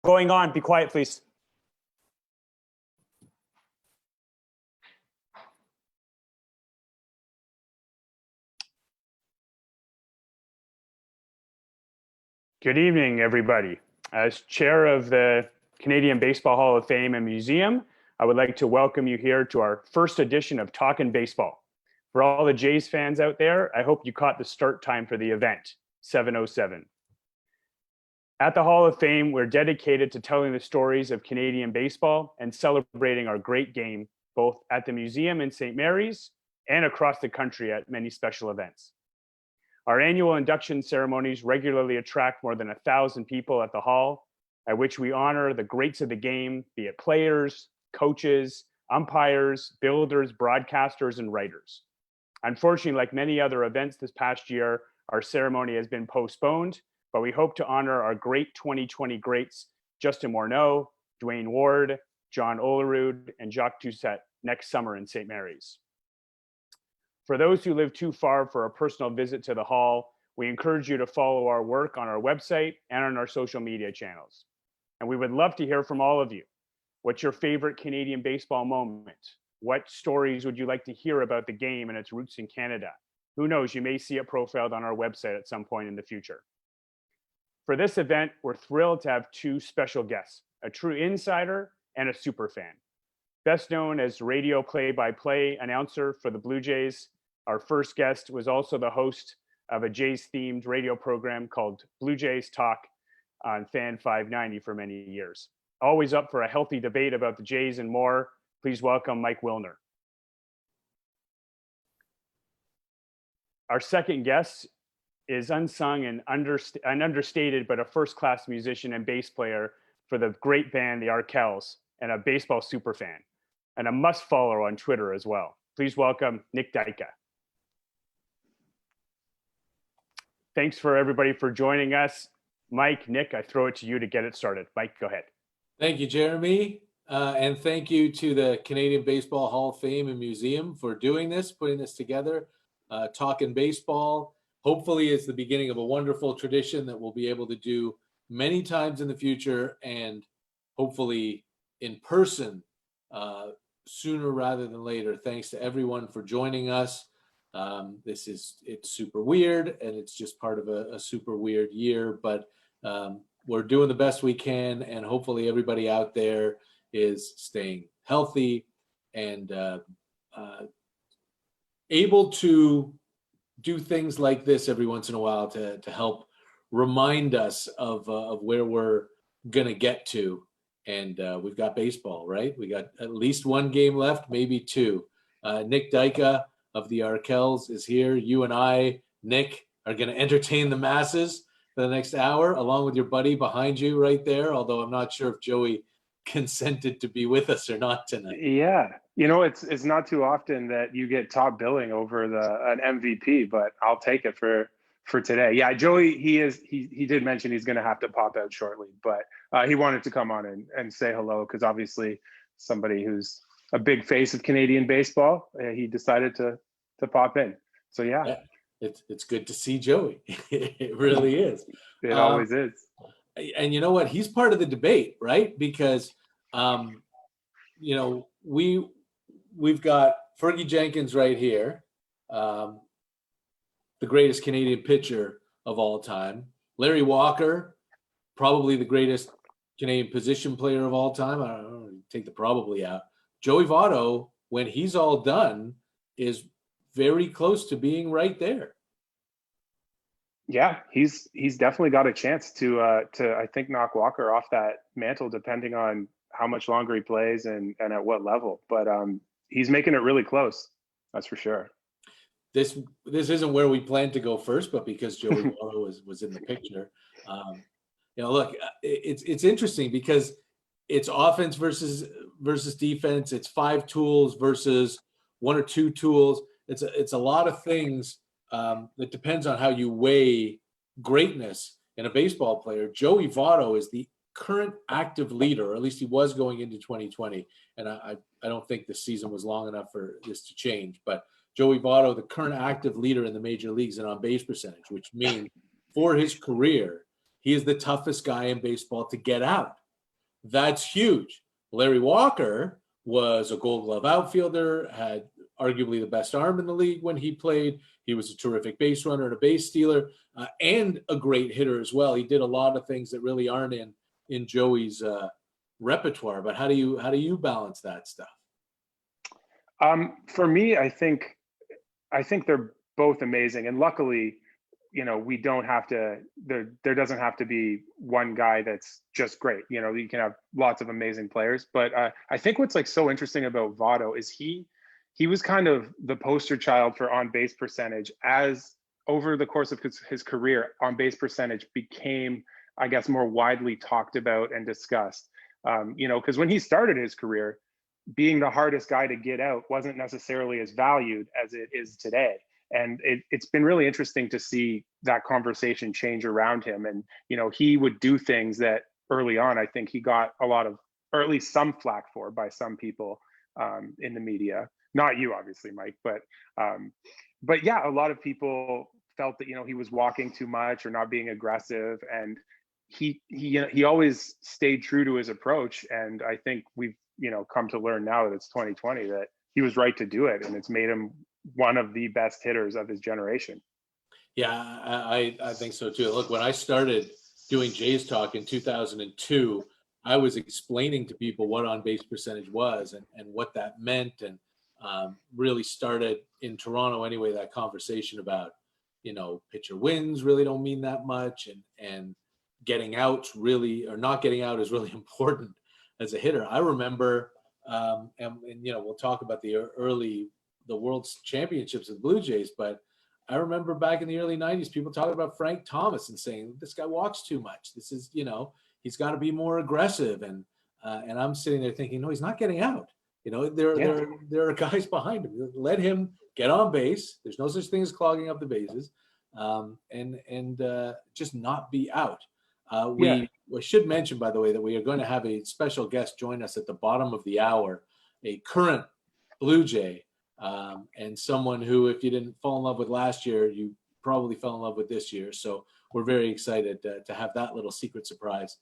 Going on. Be quiet, please. Good evening, everybody. As chair of the Canadian Baseball Hall of Fame and Museum, I would like to welcome you here to our first edition of Talkin Baseball. For all the Jays fans out there, I hope you caught the start time for the event, 7:07. At the Hall of Fame, we're dedicated to telling the stories of Canadian baseball and celebrating our great game, both at the museum in St. Mary's and across the country at many special events. Our annual induction ceremonies regularly attract more than 1,000 people at the Hall, at which we honor the greats of the game, be it players, coaches, umpires, builders, broadcasters, and writers. Unfortunately, like many other events this past year, our ceremony has been postponed, but we hope to honor our great 2020 greats, Justin Morneau, Dwayne Ward, John Olerud, and Jacques Doucette next summer in St. Mary's. For those who live too far for a personal visit to the Hall, we encourage you to follow our work on our website and on our social media channels. And we would love to hear from all of you. What's your favorite Canadian baseball moment? What stories would you like to hear about the game and its roots in Canada? Who knows, you may see it profiled on our website at some point in the future. For this event, we're thrilled to have two special guests, a true insider and a super fan. Best known as radio play-by-play announcer for the Blue Jays, our first guest was also the host of a Jays-themed radio program called Blue Jays Talk on Fan 590 for many years. Always up for a healthy debate about the Jays and more, please welcome Mike Wilner. Our second guest is unsung and understated, but a first-class musician and bass player for the great band, the Arkells, and a baseball superfan, and a must-follow on Twitter as well. Please welcome Nick Dika. Thanks for everybody for joining us. Mike, Nick, I throw it to you to get it started. Mike, go ahead. Thank you, Jeremy. And thank you to the Canadian Baseball Hall of Fame and Museum for doing this, putting this together. Talkin Baseball, hopefully is the beginning of a wonderful tradition that we'll be able to do many times in the future, and hopefully in person sooner rather than later. Thanks to everyone for joining us. It's super weird, and it's just part of a super weird year, but we're doing the best we can, and hopefully everybody out there is staying healthy and able to do things like this every once in a while to help remind us of where we're gonna get to. And we've got baseball, right? We got at least one game left, maybe two. Nick Dika of the Arkells is here. You and I, Nick, are gonna entertain the masses for the next hour, along with your buddy behind you right there, although I'm not sure if Joey consented to be with us or not tonight. Yeah, you know, it's not too often that you get top billing over an MVP, but I'll take it for today. Yeah, Joey, he did mention he's going to have to pop out shortly, but he wanted to come on and say hello because obviously somebody who's a big face of Canadian baseball, he decided to pop in. So yeah. It's good to see Joey. It really is. It always is. And you know what? He's part of the debate, right? Because, you know, we've got Fergie Jenkins right here, the greatest Canadian pitcher of all time. Larry Walker, probably the greatest Canadian position player of all time. I don't know, take the probably out. Joey Votto, when he's all done, is very close to being right there. Yeah, he's definitely got a chance to I think knock Walker off that mantle, depending on how much longer he plays and at what level. But he's making it really close. That's for sure. This isn't where we planned to go first, but because Joey Votto was in the picture, you know, look, it's interesting because it's offense versus defense. It's 5 tools versus 1 or 2 tools. It's a lot of things. That depends on how you weigh greatness in a baseball player. Joey Votto is the current active leader, or at least he was going into 2020. And I don't think this season was long enough for this to change. But Joey Votto, the current active leader in the major leagues in on-base percentage, which means for his career, he is the toughest guy in baseball to get out. That's huge. Larry Walker was a Gold Glove outfielder, had arguably the best arm in the league when he played. He was a terrific base runner and a base stealer, and a great hitter as well. He did a lot of things that really aren't in Joey's repertoire. But how do you balance that stuff? For me, I think they're both amazing, and luckily, we don't have to. There doesn't have to be one guy that's just great. You can have lots of amazing players. But I think what's like so interesting about Votto is he was kind of the poster child for on base percentage. As over the course of his career, on base percentage became, I guess, more widely talked about and discussed. Because when he started his career, being the hardest guy to get out wasn't necessarily as valued as it is today. And it's been really interesting to see that conversation change around him. And, he would do things that early on, I think he got a lot of, or at least some flack for by some people in the media. Not you, obviously, Mike, but yeah, a lot of people felt that, he was walking too much or not being aggressive. And he always stayed true to his approach. And I think we've, come to learn now that it's 2020 that he was right to do it. And it's made him one of the best hitters of his generation. Yeah, I think so too. Look, when I started doing Jays Talk in 2002, I was explaining to people what on base percentage was and what that meant, and really started in Toronto anyway, that conversation about, pitcher wins really don't mean that much, and getting out really, or not getting out, is really important as a hitter. I remember, and we'll talk about the World Championships of the Blue Jays, but I remember back in the early 90s, people talking about Frank Thomas and saying, this guy walks too much. This is, he's got to be more aggressive. And I'm sitting there thinking, no, he's not getting out. There are guys behind him. Let him get on base. There's no such thing as clogging up the bases, and just not be out. We should mention, by the way, that we are going to have a special guest join us at the bottom of the hour, a current Blue Jay, and someone who, if you didn't fall in love with last year, you probably fell in love with this year. So we're very excited to have that little secret surprise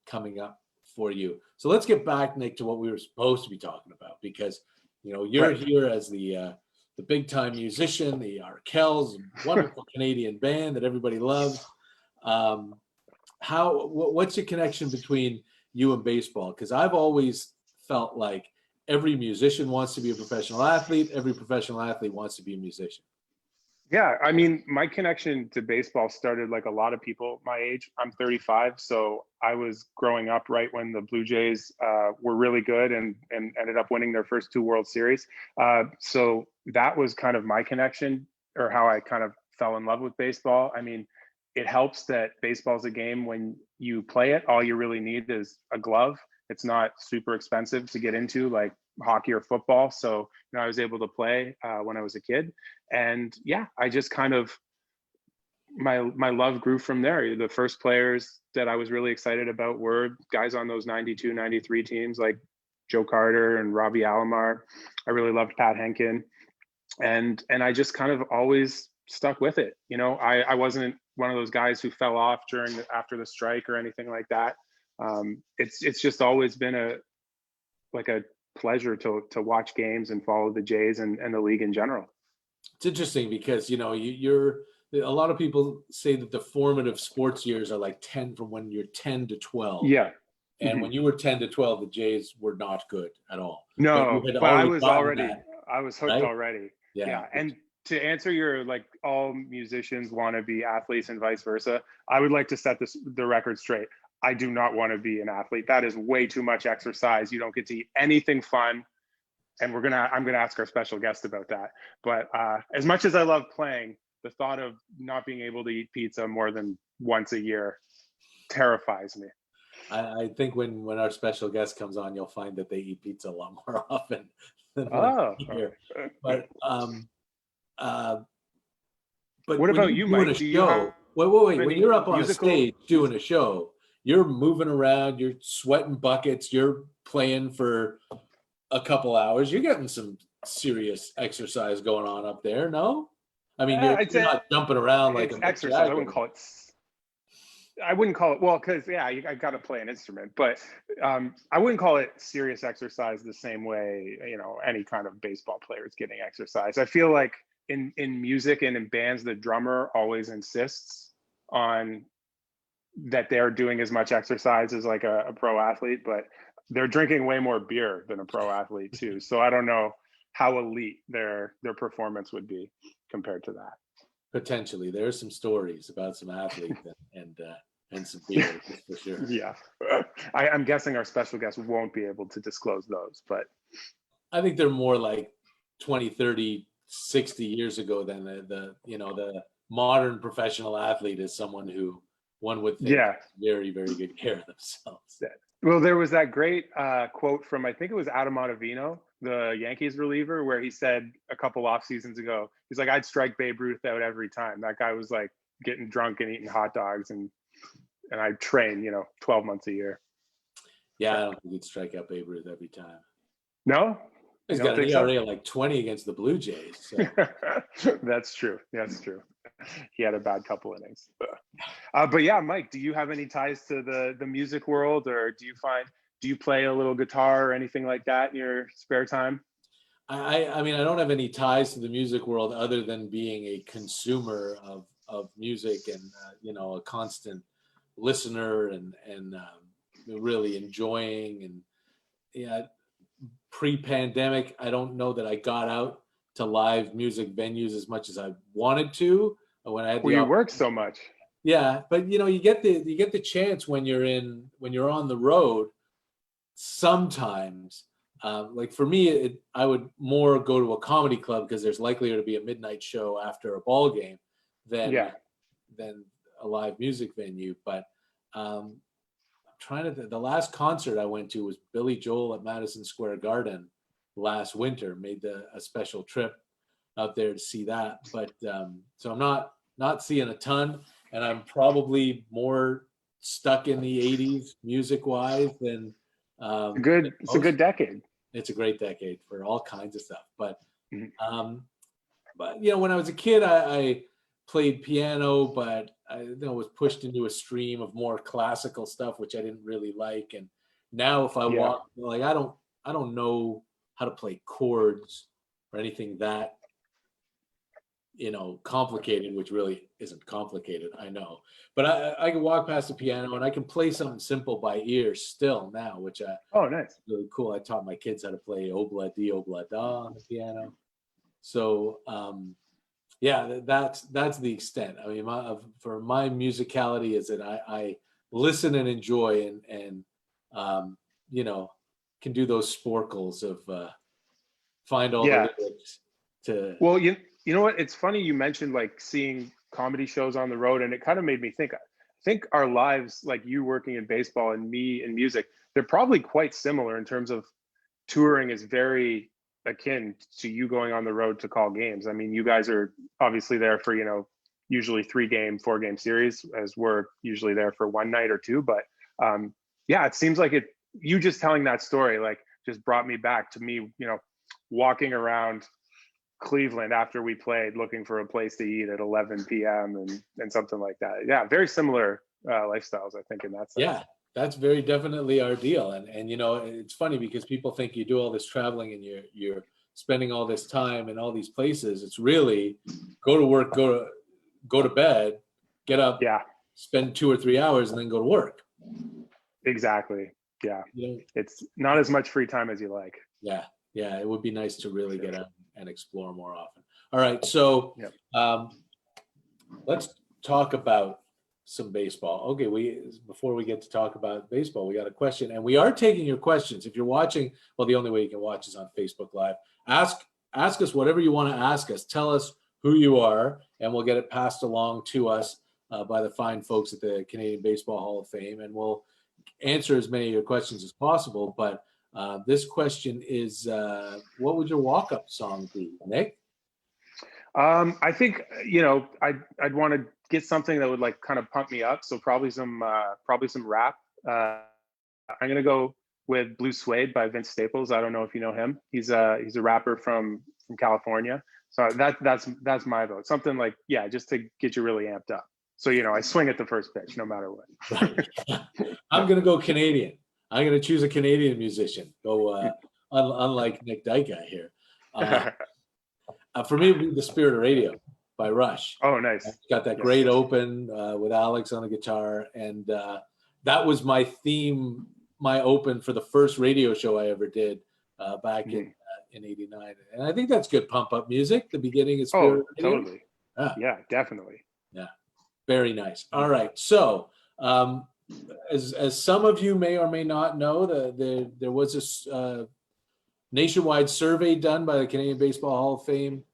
coming up for you. So let's get back, Nick, to what we were supposed to be talking about, because you're here as the big time musician, the Arkells, wonderful Canadian band that everybody loves. What's the connection between you and baseball? Because I've always felt like every musician wants to be a professional athlete. Every professional athlete wants to be a musician. Yeah, I mean, my connection to baseball started like a lot of people my age. I'm 35, so I was growing up right when the Blue Jays were really good and ended up winning their first 2 World Series. So that was kind of my connection, or how I kind of fell in love with baseball. I mean, it helps that baseball's a game when you play it, all you really need is a glove. It's not super expensive to get into like hockey or football. So, I was able to play when I was a kid. And yeah, I just kind of, my love grew from there. The first players that I was really excited about were guys on those 92, 93 teams like Joe Carter and Robbie Alomar. I really loved Pat Henkin. And I just kind of always stuck with it. I wasn't one of those guys who fell off after the strike or anything like that. It's just always been a pleasure to watch games and follow the Jays and the league in general. It's interesting because you're a lot of people say that the formative sports years are like 10 from when you're 10 to 12. Yeah. And when you were 10 to 12, the Jays were not good at all. No, but I was hooked right? already. Yeah. And to answer your all musicians want to be athletes and vice versa, I would like to set the record straight. I do not want to be an athlete. That is way too much exercise. You don't get to eat anything fun. And I'm gonna ask our special guest about that. But as much as I love playing, the thought of not being able to eat pizza more than once a year terrifies me. I think when our special guest comes on, you'll find that they eat pizza a lot more often than here. But what about you, Mike? Wait. When you're up on a stage doing a show, you're moving around, you're sweating buckets, you're playing for a couple hours. You're getting some serious exercise going on up there, no? I mean, you're not jumping around like an exercise. I wouldn't call it. I wouldn't call it, well, because I got to play an instrument, but I wouldn't call it serious exercise the same way, any kind of baseball player is getting exercise. I feel like in music and in bands, the drummer always insists on that they're doing as much exercise as like a pro athlete, but they're drinking way more beer than a pro athlete too. So I don't know how elite their performance would be compared to that. Potentially, there are some stories about some athletes and some beer for sure. Yeah, I'm guessing our special guest won't be able to disclose those, but I think they're more like 20, 30, 60 years ago than the modern professional athlete is someone who one would think very, very good care of themselves. Well, there was that great quote from, I think it was Adam Ottavino, the Yankees reliever, where he said a couple off seasons ago, he's like, I'd strike Babe Ruth out every time. That guy was like getting drunk and eating hot dogs, and I train, 12 months a year. Yeah, I don't think he'd strike out Babe Ruth every time. No? He's got an ERA of like 20 against the Blue Jays. So. That's true. He had a bad couple innings. But yeah, Mike, do you have any ties to the music world, or do you play a little guitar or anything like that in your spare time? I mean, I don't have any ties to the music world other than being a consumer of music and, a constant listener and really enjoying. And yeah, pre-pandemic, I don't know that I got out to live music venues as much as I wanted to when I had you work so much. Yeah, but you get the chance when you're on the road sometimes. Like for me, I would more go to a comedy club because there's likelier to be a midnight show after a ball game than a live music venue. But I'm trying to the last concert I went to was Billy Joel at Madison Square Garden last winter. Made a special trip out there to see that. But so I'm not seeing a ton, and I'm probably more stuck in the 80s music wise than it's a good decade. It's a great decade for all kinds of stuff. But when I was a kid, I played piano, but I was pushed into a stream of more classical stuff, which I didn't really like. And now if I walk, like I don't know how to play chords or anything that complicated, which really isn't complicated, I know. But I can walk past the piano and I can play something simple by ear still now, which nice, really cool. I taught my kids how to play Obla Di Obla Da on the piano. So that's the extent. I mean, for my musicality is that I listen and enjoy and can do those sporkles of find all the lyrics to. Well, you know what? It's funny you mentioned like seeing comedy shows on the road, and it kind of made me think. I think our lives, like you working in baseball and me in music, they're probably quite similar in terms of touring is very akin to you going on the road to call games. I mean, you guys are obviously there for, usually 3-game, 4-game series, as we're usually there for one night or two. But it seems like you just telling that story, like just brought me back to me, walking around Cleveland after we played, looking for a place to eat at 11 p.m. and something like that. Yeah, very similar lifestyles, I think, in that sense. Yeah, that's very definitely our deal. And it's funny because people think you do all this traveling and you're spending all this time in all these places. It's really go to work, go to bed, get up, spend 2 or 3 hours, and then go to work. Exactly. Yeah. It's not as much free time as you like. Yeah. Yeah. It would be nice to really get out and explore more often. All right. So let's talk about some baseball. Okay. Before we get to talk about baseball, we got a question, and we are taking your questions. If you're watching, well, the only way you can watch is on Facebook Live. Ask us whatever you want to ask us. Tell us who you are, and we'll get it passed along to us by the fine folks at the Canadian Baseball Hall of Fame, and we'll answer as many of your questions as possible. But this question is, what would your walk-up song be, Nick? I think, I'd want to get something that would like kind of pump me up. So probably some rap. I'm going to go with Blue Suede by Vince Staples. I don't know if you know him. He's a rapper from California. So that's my vote. Something like, just to get you really amped up. So, I swing at the first pitch no matter what. Right. I'm going to go Canadian. I'm going to choose a Canadian musician. Unlike Nick Dika here. For me, it would be The Spirit of Radio by Rush. Oh, nice. It's got that great open with Alex on the guitar. And that was my theme, my open for the first radio show I ever did back in '89. And I think that's good pump-up music. The beginning is Spirit of Radio. Totally. Yeah, definitely. Yeah, very nice. All right. So as some of you may or may not know, there was a nationwide survey done by the Canadian Baseball Hall of Fame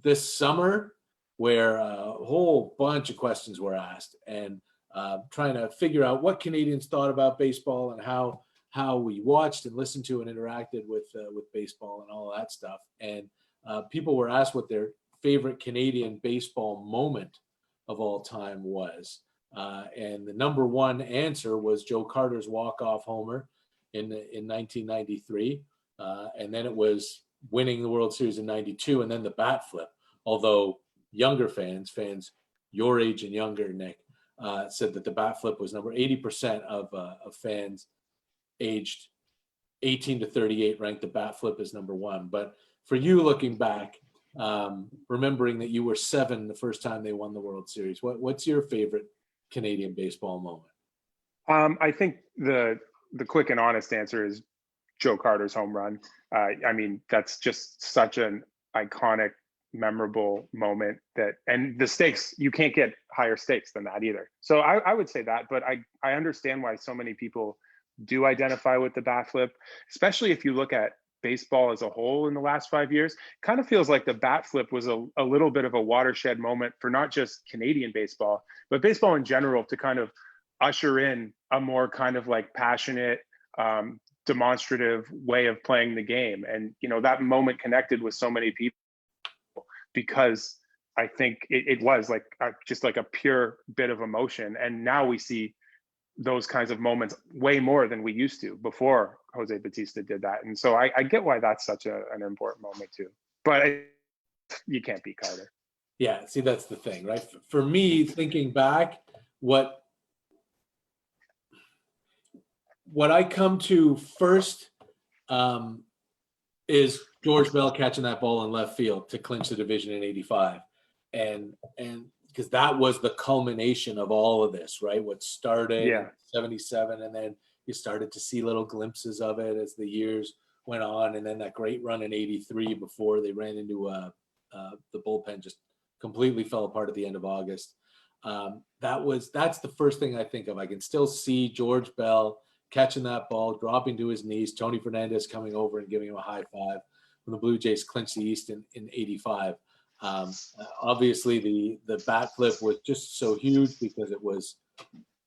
this summer, where a whole bunch of questions were asked, and trying to figure out what Canadians thought about baseball and how we watched and listened to and interacted with baseball and all that stuff. And people were asked what their favorite Canadian baseball moment of all time was. And the number one answer was Joe Carter's walk-off homer in 1993. And then it was winning the World Series in 92, and then the bat flip. Although younger fans your age and younger, Nick, said that the bat flip was number 80% of fans aged 18 to 38 ranked the bat flip as number one. But for you, looking back, remembering that you were 7 the first time they won the World Series, what's your favorite Canadian baseball moment? I think the quick and honest answer is Joe Carter's home run. I mean, that's just such an iconic, memorable moment and the stakes, you can't get higher stakes than that either. So I would say that, but I understand why so many people do identify with the bat flip, especially if you look at baseball as a whole in the last 5 years. Kind of feels like the bat flip was a little bit of a watershed moment for not just Canadian baseball, but baseball in general, to kind of usher in a more kind of like passionate, demonstrative way of playing the game. And, that moment connected with so many people because I think it was like just like a pure bit of emotion. And now we see those kinds of moments way more than we used to before Jose Bautista did that. And so I get why that's such an important moment too. But you can't beat Carter. Yeah, see, that's the thing, right? For me, thinking back, what I come to first is George Bell catching that ball in left field to clinch the division in '85. And because that was the culmination of all of this, right? What started in '77, and then you started to see little glimpses of it as the years went on, and then that great run in '83 before they ran into the bullpen just completely fell apart at the end of August. That's the first thing I think of. I can still see George Bell catching that ball, dropping to his knees, Tony Fernandez coming over and giving him a high five when the Blue Jays clinched the East in '85. Obviously, the bat flip was just so huge because it was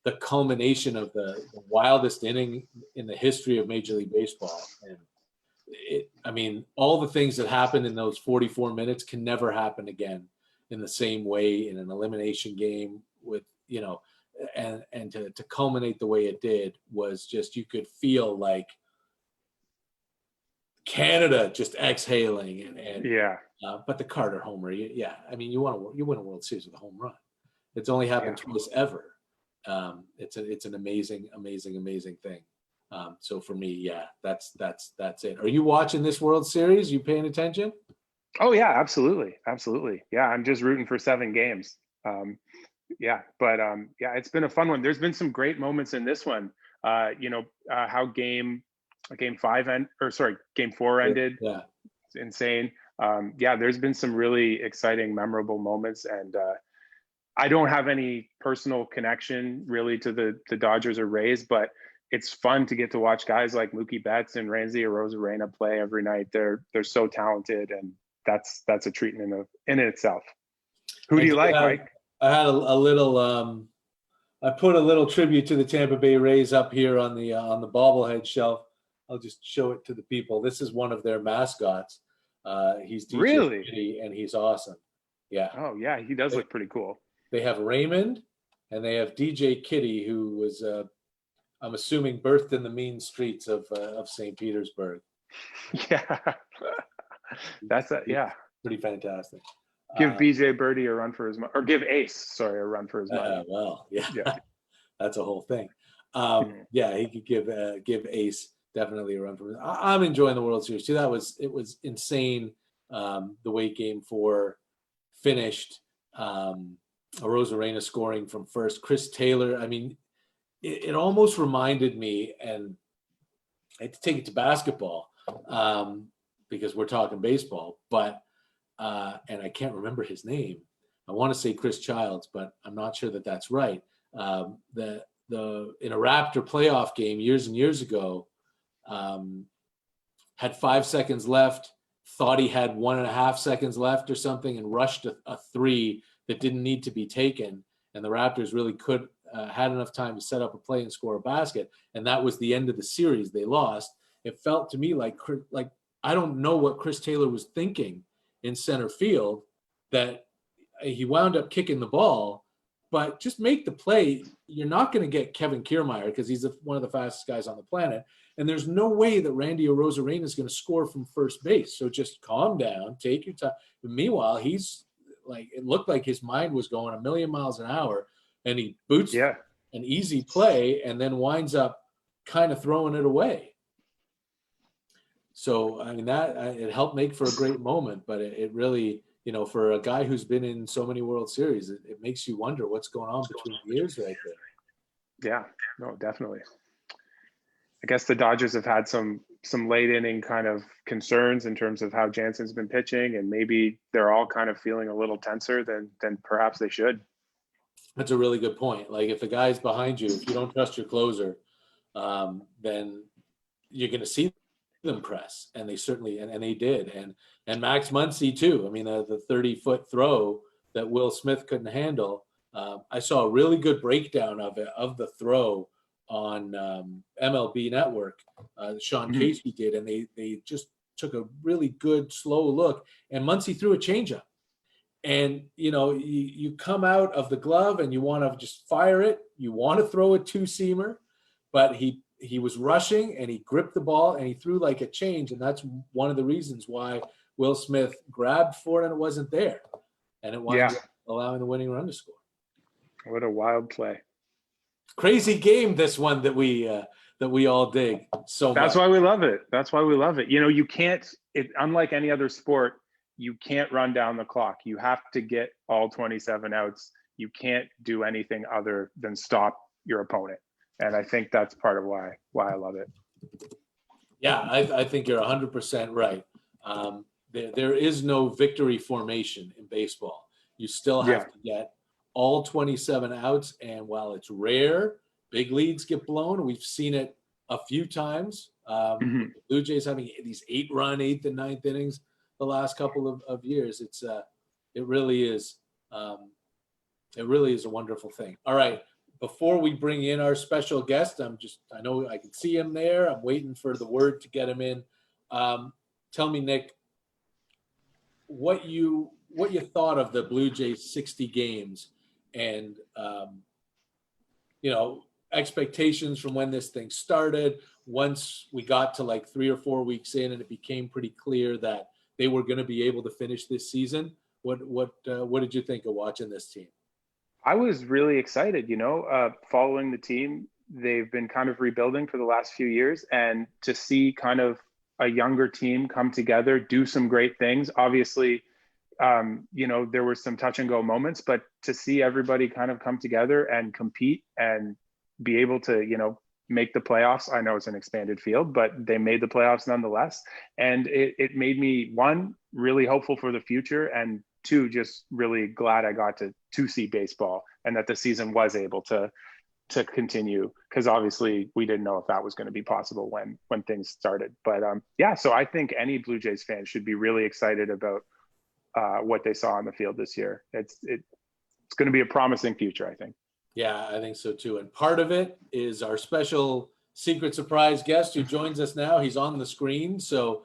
the culmination of the wildest inning in the history of Major League Baseball. And all the things that happened in those 44 minutes can never happen again in the same way in an elimination game with, and to culminate the way it did was just, you could feel like Canada just exhaling but the Carter homer, you win a World Series with a home run. It's only happened twice ever. It's an amazing thing. So for me, that's it. Are you watching this World Series? You paying attention? Oh yeah, absolutely. Yeah, I'm just rooting for 7 games. It's been a fun one. There's been some great moments in this one. How game 4 ended. Yeah, it's insane. There's been some really exciting, memorable moments, and I don't have any personal connection really to the Dodgers or Rays, but it's fun to get to watch guys like Mookie Betts and Randy Arozarena play every night. They're so talented, and that's a treat in itself. Who do you like, Mike? I had a little. I put a little tribute to the Tampa Bay Rays up here on the bobblehead shelf. I'll just show it to the people. This is one of their mascots. He's DJ Kitty, and he's awesome. Yeah. Oh yeah, he does look pretty cool. They have Raymond, and they have DJ Kitty, who was, I'm assuming, birthed in the mean streets of St. Petersburg. Yeah, that's pretty fantastic. Give BJ Birdie a run for his money, or give Ace, sorry, a run for his money. Well, yeah, Yeah. that's a whole thing. Yeah, he could give Ace definitely a run for his. I'm enjoying the World Series too. It was insane the way Game 4 finished. Arozarena scoring from first. Chris Taylor. I mean, it almost reminded me, and I had to take it to basketball because we're talking baseball, but and I can't remember his name. I want to say Chris Childs, but I'm not sure that that's right. In a Raptor playoff game years and years ago, had 5 seconds left, thought he had 1.5 seconds left or something, and rushed a three that didn't need to be taken. And the Raptors really had enough time to set up a play and score a basket. And that was the end of the series. They lost. It felt to me like I don't know what Chris Taylor was thinking in center field, that he wound up kicking the ball, but just make the play. You're not going to get Kevin Kiermaier because he's one of the fastest guys on the planet. And there's no way that Randy Arozarena is going to score from first base. So just calm down, take your time. But meanwhile, he's like, it looked like his mind was going a million miles an hour, and he boots an easy play and then winds up kind of throwing it away. So, I mean, it helped make for a great moment, but it really, for a guy who's been in so many World Series, it makes you wonder what's going on between the ears right there. Yeah, no, definitely. I guess the Dodgers have had some late inning kind of concerns in terms of how Jansen's been pitching, and maybe they're all kind of feeling a little tenser than perhaps they should. That's a really good point. Like, if the guy's behind you, if you don't trust your closer, then you're going to see them press, and they certainly and they did, and Max Muncy too. I mean, the 30-foot throw that Will Smith couldn't handle. I saw a really good breakdown of the throw on MLB Network. Sean Casey did, and they just took a really good slow look, and Muncy threw a changeup. And you come out of the glove and you want to just fire it. You want to throw a two-seamer, but he was rushing and he gripped the ball and he threw like a change. And that's one of the reasons why Will Smith grabbed for it and it wasn't there. And it wound up allowing the winning run to score. What a wild play. Crazy game, this one that we all dig so much. That's why we love it. That's why we love it. You can't, unlike any other sport, you can't run down the clock. You have to get all 27 outs. You can't do anything other than stop your opponent. And I think that's part of why I love it. Yeah, I think you're 100% right. There is no victory formation in baseball. You still have to get all 27 outs. And while it's rare, big leads get blown. We've seen it a few times. The Blue Jays having these 8-run 8th and 9th innings the last couple of years. It really is a wonderful thing. All right. Before we bring in our special guest, I know I can see him there. I'm waiting for the word to get him in. Tell me, Nick, what you thought of the Blue Jays 60 games and, expectations from when this thing started. Once we got to like 3 or 4 weeks in and it became pretty clear that they were going to be able to finish this season. What did you think of watching this team? I was really excited, following the team. They've been kind of rebuilding for the last few years, and to see kind of a younger team come together, do some great things. Obviously, there were some touch and go moments, but to see everybody kind of come together and compete and be able to, make the playoffs. I know it's an expanded field, but they made the playoffs nonetheless. And it made me, one, really hopeful for the future, and two, just really glad I got to see baseball and that the season was able to continue, because obviously we didn't know if that was going to be possible when things started. But so I think any Blue Jays fan should be really excited about what they saw on the field this year. It's going to be a promising future, I think. Yeah, I think so too. And part of it is our special secret surprise guest who joins us now. He's on the screen, so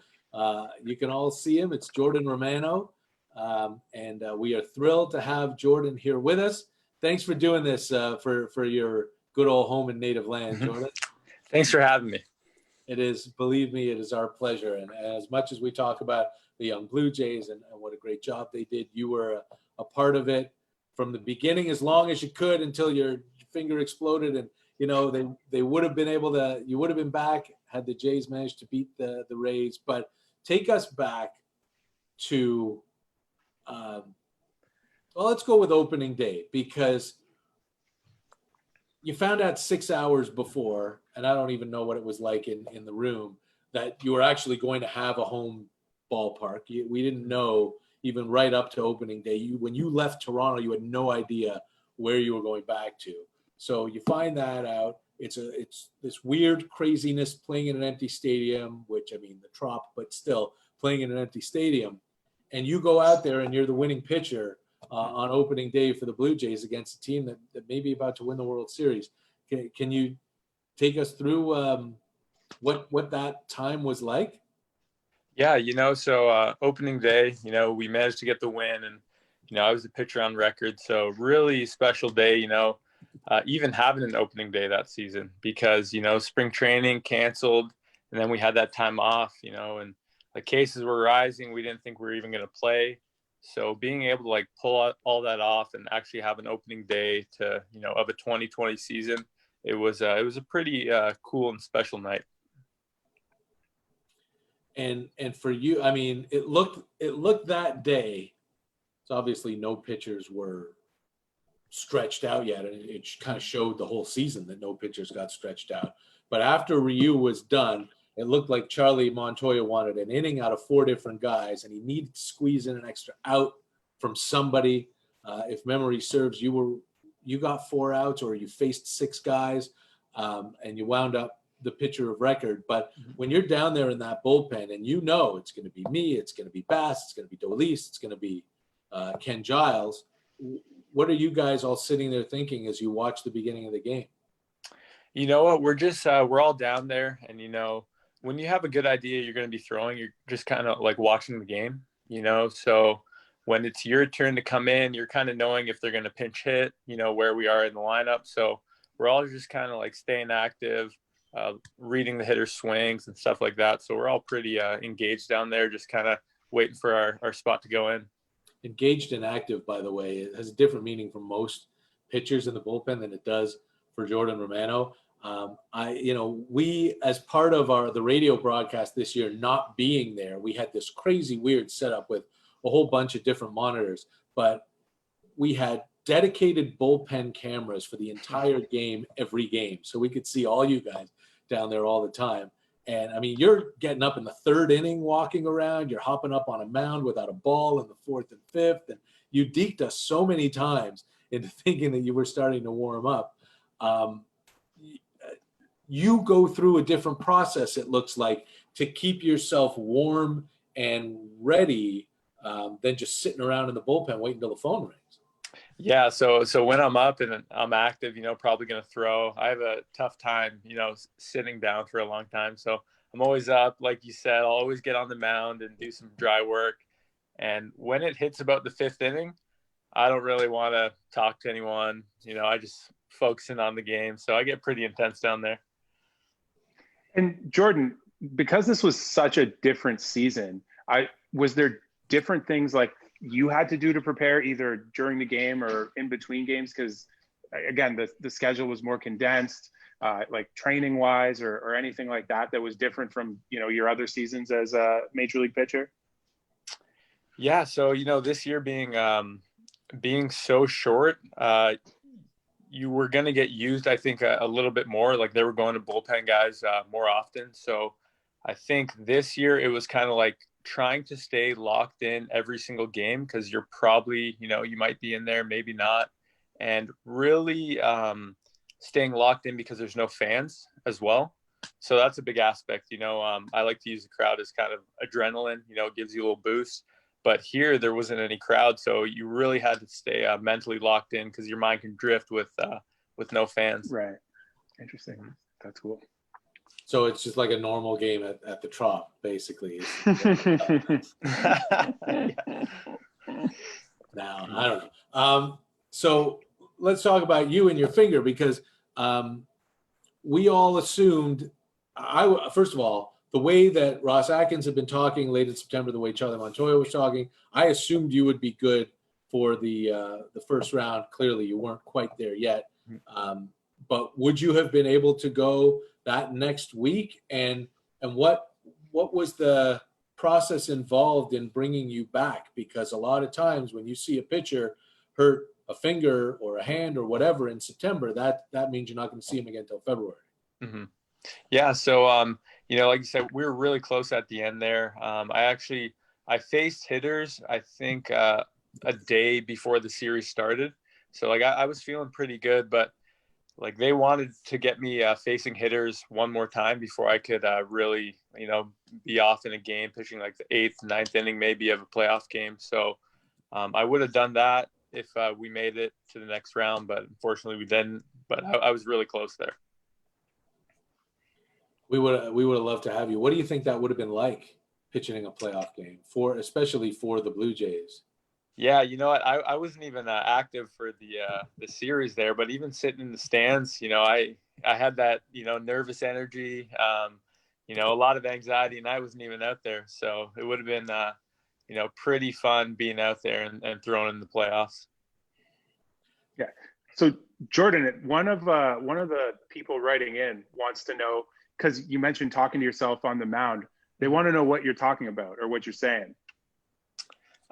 you can all see him. It's Jordan Romano. And we are thrilled to have Jordan here with us. Thanks for doing this for your good old home and native land, Jordan. Thanks for having me. It is, believe me, it is our pleasure. And as much as we talk about the young Blue Jays and what a great job they did. You were a part of it from the beginning as long as you could until your finger exploded. And, you know, they would have been able to, you would have been back had the Jays managed to beat the Rays. But take us back to, well, let's go with opening day, because you found out 6 hours before, and I don't even know what it was like in the room, that you were actually going to have a home ballpark. We didn't know even right up to opening day. When you left Toronto, you had no idea where you were going back to. So you find that out. It's this weird craziness playing in an empty stadium, which, I mean, the Trop, but still playing in an empty stadium. And you go out there and you're the winning pitcher on opening day for the Blue Jays against a team that may be about to win the World Series. Can you take us through what that time was like? Yeah, so opening day, we managed to get the win, and, I was the pitcher on record. So really special day, even having an opening day that season, because, spring training canceled, and then we had that time off, and the cases were rising. We didn't think we were even going to play. So being able to pull all that off and actually have an opening day to, of a 2020 season, it was a pretty cool and special night. And for you, I mean, it looked that day. So obviously no pitchers were stretched out yet, and it kind of showed the whole season that no pitchers got stretched out. But after Ryu was done, it looked like Charlie Montoya wanted an inning out of 4 different guys, and he needed to squeeze in an extra out from somebody. If memory serves, you got 4 outs, or you faced 6 guys, and you wound up the pitcher of record. But when you're down there in that bullpen, and it's going to be me, it's going to be Bass, it's going to be Dolis, it's going to be Ken Giles, what are you guys all sitting there thinking as you watch the beginning of the game? You know what? We're just we're all down there, and when you have a good idea you're going to be throwing, you're just kind of watching the game. So when it's your turn to come in, you're kind of knowing if they're going to pinch hit, where we are in the lineup. So we're all just kind of staying active, reading the hitter's swings and stuff like that. So we're all pretty engaged down there, just kind of waiting for our spot to go in. Engaged and active, by the way, it has a different meaning for most pitchers in the bullpen than it does for Jordan Romano. We, as part of the radio broadcast this year, not being there, we had this crazy weird setup with a whole bunch of different monitors, but we had dedicated bullpen cameras for the entire game, every game. So we could see all you guys down there all the time. And I mean, you're getting up in the 3rd inning, walking around, you're hopping up on a mound without a ball in the 4th and 5th. And you deked us so many times into thinking that you were starting to warm up. You go through a different process, it looks like, to keep yourself warm and ready than just sitting around in the bullpen waiting until the phone rings. Yeah, so when I'm up and I'm active, probably going to throw. I have a tough time, sitting down for a long time. So I'm always up, like you said. I'll always get on the mound and do some dry work. And when it hits about the 5th inning, I don't really want to talk to anyone. I just focusing on the game. So I get pretty intense down there. And Jordan, because this was such a different season, was there different things you had to do to prepare either during the game or in between games? Because again, the schedule was more condensed, training wise or anything like that was different from, your other seasons as a major league pitcher. Yeah. So, this year being so short, you were going to get used, I think, a little bit more. They were going to bullpen guys more often. So I think this year it was kind of trying to stay locked in every single game, because you're probably, you might be in there, maybe not. And really staying locked in because there's no fans as well. So that's a big aspect. I like to use the crowd as kind of adrenaline, it gives you a little boost. But here there wasn't any crowd. So you really had to stay mentally locked in, because your mind can drift with no fans. Right. Interesting. That's cool. So it's just like a normal game at the Trop, basically. Now, I don't know. So let's talk about you and your finger, because we all assumed, first of all, the way that Ross Atkins had been talking late in September, the way Charlie Montoya was talking, I assumed you would be good for the first round. Clearly, you weren't quite there yet. But would you have been able to go that next week? And what was the process involved in bringing you back? Because a lot of times when you see a pitcher hurt a finger or a hand or whatever in September, that means you're not going to see him again until February. Mm-hmm. Yeah. So, like you said, we were really close at the end there. I faced hitters, I think, a day before the series started. So like I was feeling pretty good, but like they wanted to get me facing hitters one more time before I could really, be off in a game, pitching like the 8th, 9th inning, maybe of a playoff game. So I would have done that if we made it to the next round, but unfortunately we didn't. But I was really close there. We would have loved to have you. What do you think that would have been like pitching in a playoff game especially for the Blue Jays? Yeah, you know what? I wasn't even active for the series there, but even sitting in the stands, I had that nervous energy, a lot of anxiety, and I wasn't even out there. So it would have been pretty fun being out there and throwing in the playoffs. Yeah. So Jordan, one of the people writing in wants to know, because you mentioned talking to yourself on the mound. They want to know what you're talking about or what you're saying.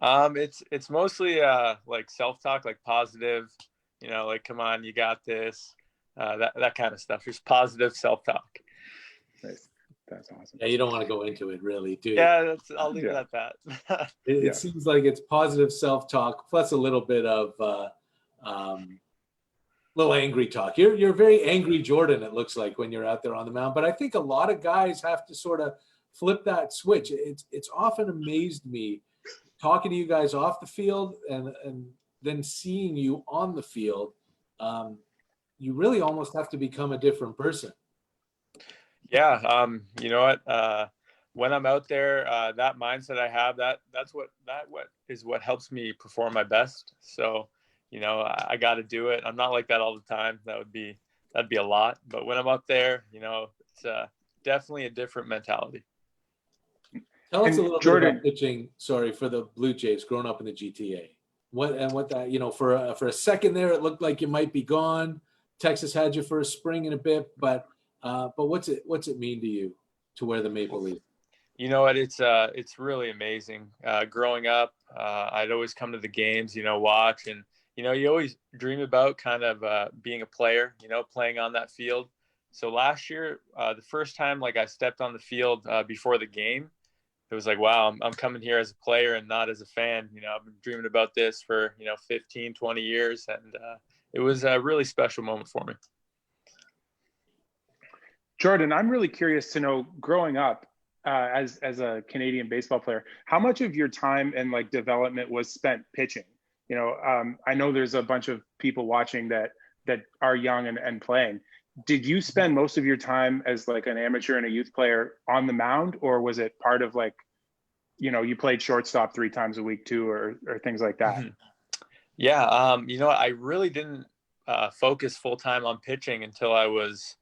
It's mostly like self-talk, like positive, like come on, you got this, that kind of stuff. Just positive self-talk. Nice. That's awesome. Yeah, you don't want to go into it really, do you? Yeah, I'll leave it at that. It seems like it's positive self-talk plus a little bit of little angry talk. You're very angry, Jordan, it looks like, when you're out there on the mound. But I think a lot of guys have to sort of flip that switch. It's often amazed me talking to you guys off the field and then seeing you on the field. You really almost have to become a different person. Yeah. You know what? When I'm out there, that mindset I have, that's what helps me perform my best. So, I got to do it. I'm not like that all the time. That'd be a lot. But when I'm up there, it's definitely a different mentality. Tell us a little bit about pitching. Sorry, for the Blue Jays growing up in the GTA. What that for a second there, it looked like you might be gone. Texas had you for a spring and a bit, but what's it mean to you to wear the maple leaf? You know what? It's really amazing. Growing up, I'd always come to the games, watch, and you always dream about kind of being a player, playing on that field. So last year, the first time like I stepped on the field before the game, it was like, wow, I'm coming here as a player and not as a fan. I've been dreaming about this for 15, 20 years, and it was a really special moment for me. Jordan, I'm really curious to know, growing up as a Canadian baseball player, how much of your time and like development was spent pitching? I know there's a bunch of people watching that are young and playing. Did you spend most of your time as like an amateur and a youth player on the mound, or was it part of like, you played shortstop 3 times a week too, or things like that? Mm-hmm. Yeah. I really didn't focus full time on pitching until I was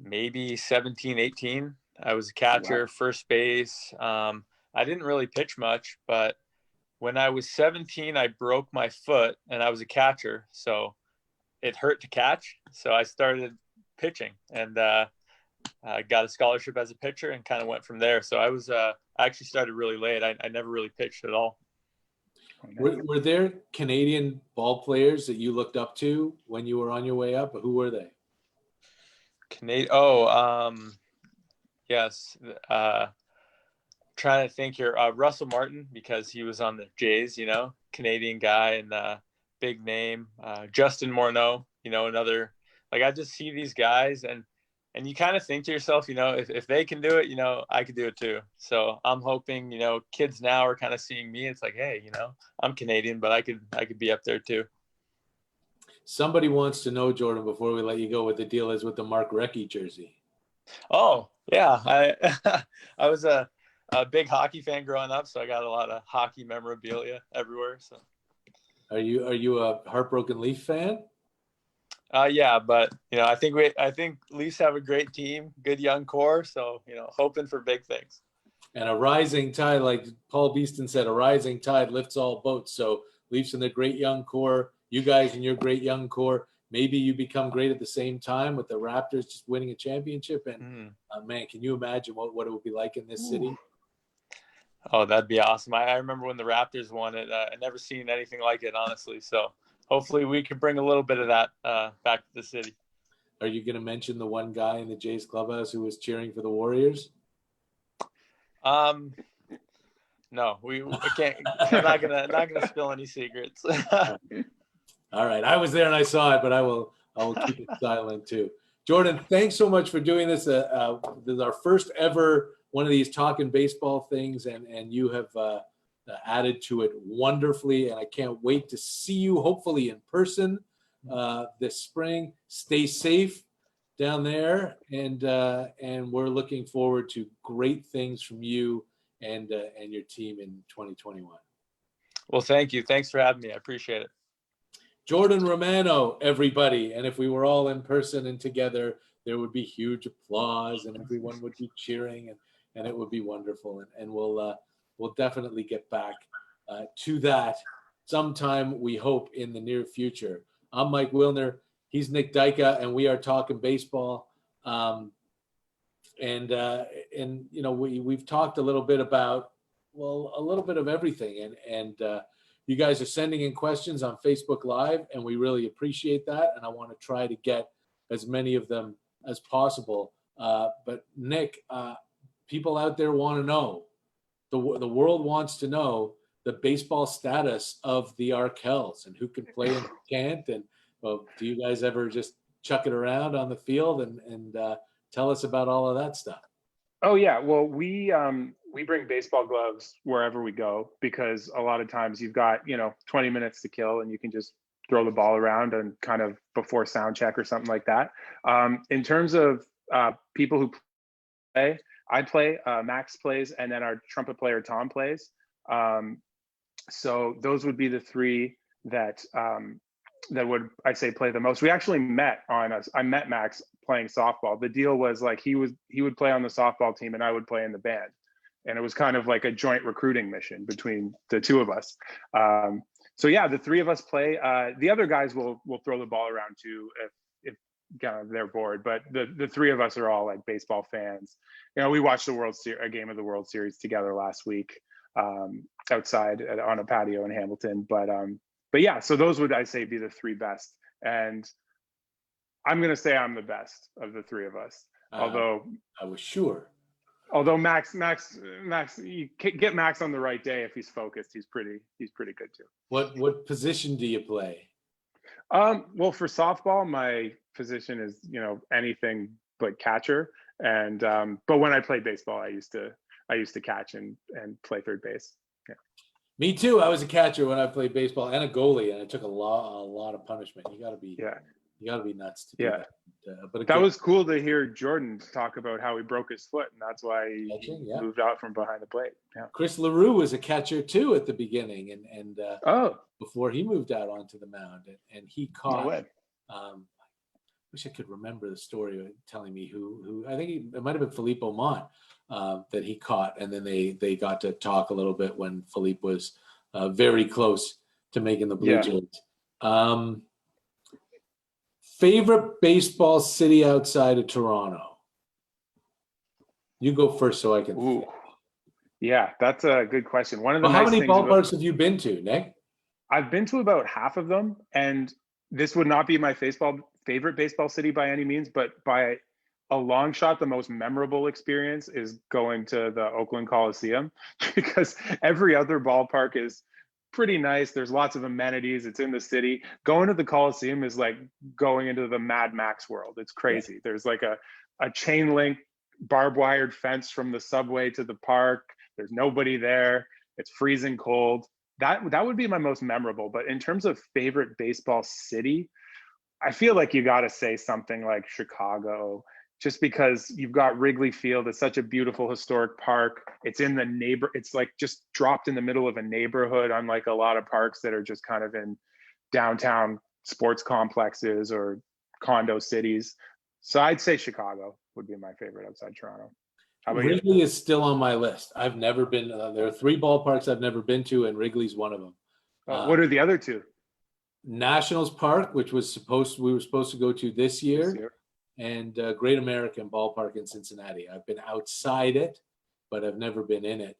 maybe 17, 18. I was a catcher, wow. First base. I didn't really pitch much, but when I was 17, I broke my foot and I was a catcher. So it hurt to catch. So I started pitching and I got a scholarship as a pitcher and kind of went from there. So I actually started really late. I never really pitched at all. Were there Canadian ball players that you looked up to when you were on your way up? Who were they? Yes. Trying to think here. Russell Martin, because he was on the Jays, Canadian guy and big name. Justin Morneau, another. Like I just see these guys and you kind of think to yourself, if they can do it, I could do it too. So I'm hoping, kids now are kind of seeing me. It's like, hey, I'm Canadian, but I could be up there too. Somebody wants to know, Jordan, before we let you go, what the deal is with the Mark Recchi jersey. Oh yeah, I was a big hockey fan growing up, so I got a lot of hockey memorabilia everywhere. So, are you a Heartbroken Leaf fan? Yeah, but I think Leafs have a great team, good young core. So hoping for big things. And a rising tide, like Paul Beeston said, a rising tide lifts all boats. So Leafs and their great young core, you guys and your great young core, maybe you become great at the same time with the Raptors just winning a championship. And man, can you imagine what it would be like in this city? Oh, that'd be awesome. I remember when the Raptors won it. I never seen anything like it, honestly. So hopefully we can bring a little bit of that back to the city. Are you going to mention the one guy in the Jays clubhouse who was cheering for the Warriors? No, we can't. I'm not gonna spill any secrets. All right, I was there and I saw it, but I will keep it silent too. Jordan, thanks so much for doing this. This is our first ever one of these Talkin Baseball things, and you have added to it wonderfully. And I can't wait to see you, hopefully in person this spring. Stay safe down there, and we're looking forward to great things from you and your team in 2021. Well, thank you. Thanks for having me. I appreciate it. Jordan Romano, everybody. And if we were all in person and together, there would be huge applause and everyone would be cheering and it would be wonderful. And we'll definitely get back to that sometime, we hope, in the near future. I'm Mike Wilner. He's Nick Dika, and we are Talkin Baseball. We've talked a little bit about, a little bit of everything. And you guys are sending in questions on Facebook Live, and we really appreciate that. And I want to try to get as many of them as possible. But Nick, people out there want to know, the world wants to know the baseball status of the Arkells and who can play and who can't. And do you guys ever just chuck it around on the field and tell us about all of that stuff? Oh yeah, well we bring baseball gloves wherever we go because a lot of times you've got 20 minutes to kill and you can just throw the ball around and kind of before sound check or something like that. In terms of people who play, I play, Max plays, and then our trumpet player Tom plays. So those would be the three that would, I say, play the most. We actually met I met Max playing softball. The deal was like he would play on the softball team and I would play in the band. And it was kind of like a joint recruiting mission between the two of us. So yeah, the three of us play. The other guys will throw the ball around too if they're bored. But the three of us are all like baseball fans. We watched a game of the World Series together last week outside on a patio in Hamilton. But yeah, so those would, I say, be the three best. And I'm going to say I'm the best of the three of us. Although I was sure. Although Max, you get Max on the right day if he's focused. He's pretty good too. What position do you play? Well, for softball, my position is anything but catcher. And but when I played baseball, I used to catch and play third base. Yeah. Me too. I was a catcher when I played baseball and a goalie, and I took a lot of punishment. You got to be nuts to do that. But that was cool to hear Jordan talk about how he broke his foot, and that's why he moved out from behind the plate. Yeah. Chris LaRue was a catcher too at the beginning, and before he moved out onto the mound, and he caught. I wish I could remember the story telling me who I think it might have been Philippe Aumont that he caught, and then they got to talk a little bit when Philippe was very close to making the Blue Jays. Favorite baseball city outside of Toronto? You go first so I can think. Yeah, that's a good question. One of the how many ballparks have you been to, Nick? I've been to about half of them, and this would not be my favorite baseball city by any means, but by a long shot, the most memorable experience is going to the Oakland Coliseum because every other ballpark is pretty nice. There's lots of amenities. It's in the city. Going to the Coliseum is like going into the Mad Max world. It's crazy. Yeah. There's like a chain link barbed wired fence from the subway to the park. There's nobody there. It's freezing cold. That would be my most memorable. But in terms of favorite baseball city, I feel like you got to say something like Chicago, just because you've got Wrigley Field. It's such a beautiful historic park. It's in it's like just dropped in the middle of a neighborhood, unlike a lot of parks that are just kind of in downtown sports complexes or condo cities. So I'd say Chicago would be my favorite outside Toronto. How about you? Wrigley is still on my list. I've never been. There are 3 ballparks I've never been to, and Wrigley's one of them. What are the other 2? Nationals Park, which we were supposed to go to this year, This year? and Great American Ballpark in Cincinnati. I've been outside it, but I've never been in it.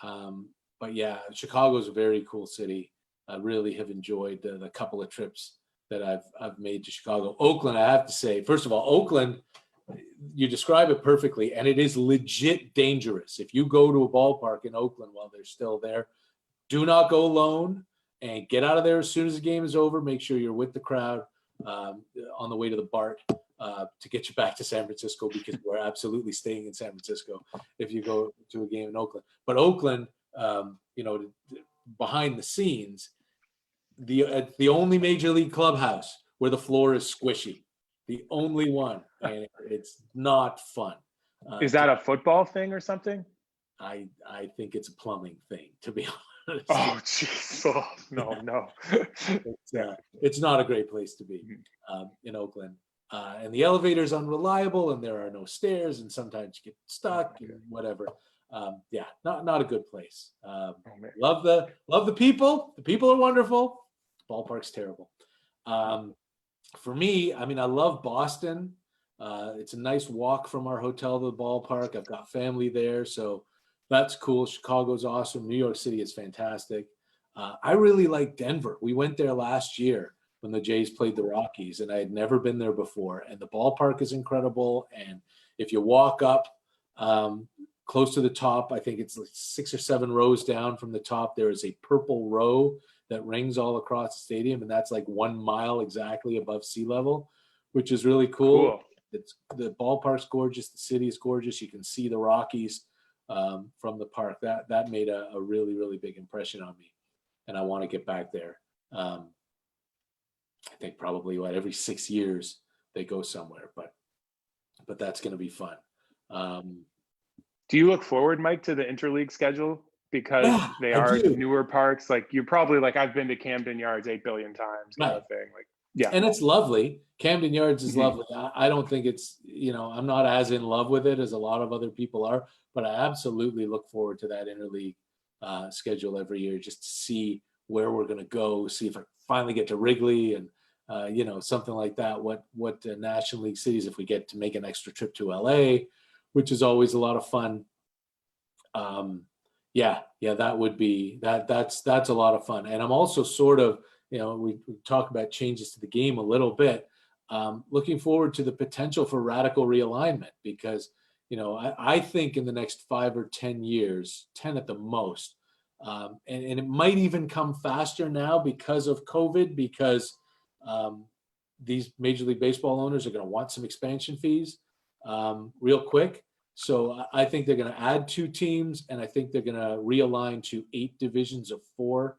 But yeah, Chicago's a very cool city. I really have enjoyed the couple of trips that I've made to Chicago. Oakland, I have to say, first of all, Oakland, you describe it perfectly, and it is legit dangerous. If you go to a ballpark in Oakland while they're still there, do not go alone and get out of there as soon as the game is over. Make sure you're with the crowd on the way to the BART to get you back to San Francisco, because we're absolutely staying in San Francisco if you go to a game in Oakland. But Oakland, behind the scenes, the only major league clubhouse where the floor is squishy, the only one, and it's not fun. Is that a football thing or something? I think it's a plumbing thing, to be honest. Oh, jeez. Oh, no. It's not a great place to be in Oakland. And the elevator's unreliable, and there are no stairs, and sometimes you get stuck and whatever. Not a good place. Love the people. The people are wonderful. Ballpark's terrible. For me, I love Boston. It's a nice walk from our hotel to the ballpark. I've got family there, so that's cool. Chicago's awesome. New York City is fantastic. I really like Denver. We went there last year when the Jays played the Rockies, and I had never been there before. And the ballpark is incredible. And if you walk up close to the top, I think it's like 6 or 7 rows down from the top, there is a purple row that rings all across the stadium, and that's like 1 mile exactly above sea level, which is really cool. The ballpark's gorgeous. The city is gorgeous. You can see the Rockies from the park. That made a really, really big impression on me, and I want to get back there. I think probably every 6 years they go somewhere, but that's going to be fun. Do you look forward, Mike, to the interleague schedule? Because they are newer parks. Like, you're probably like, I've been to Camden Yards 8 billion times kind of thing. Like, yeah. And it's lovely. Camden Yards is lovely. I don't think it's, I'm not as in love with it as a lot of other people are, but I absolutely look forward to that interleague schedule every year, just to see where we're going to go, see if I finally get to Wrigley and, something like that. What National League cities, if we get to make an extra trip to LA, which is always a lot of fun. That would be that's a lot of fun. And I'm also sort of, we talk about changes to the game a little bit, looking forward to the potential for radical realignment, because, I think in the next 5 or 10 years, 10 at the most, and it might even come faster now because of COVID, because these Major League Baseball owners are going to want some expansion fees real quick. So I think they're going to add 2 teams, and I think they're going to realign to 8 divisions of 4,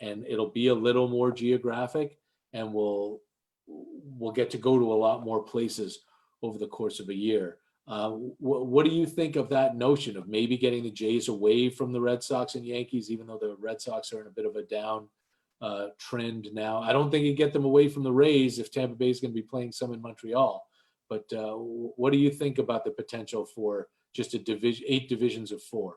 and it'll be a little more geographic, and we'll get to go to a lot more places over the course of a year. What do you think of that notion of maybe getting the Jays away from the Red Sox and Yankees, even though the Red Sox are in a bit of a down trend now? I don't think you get them away from the Rays if Tampa Bay is going to be playing some in Montreal. But what do you think about the potential for just 8 divisions of 4?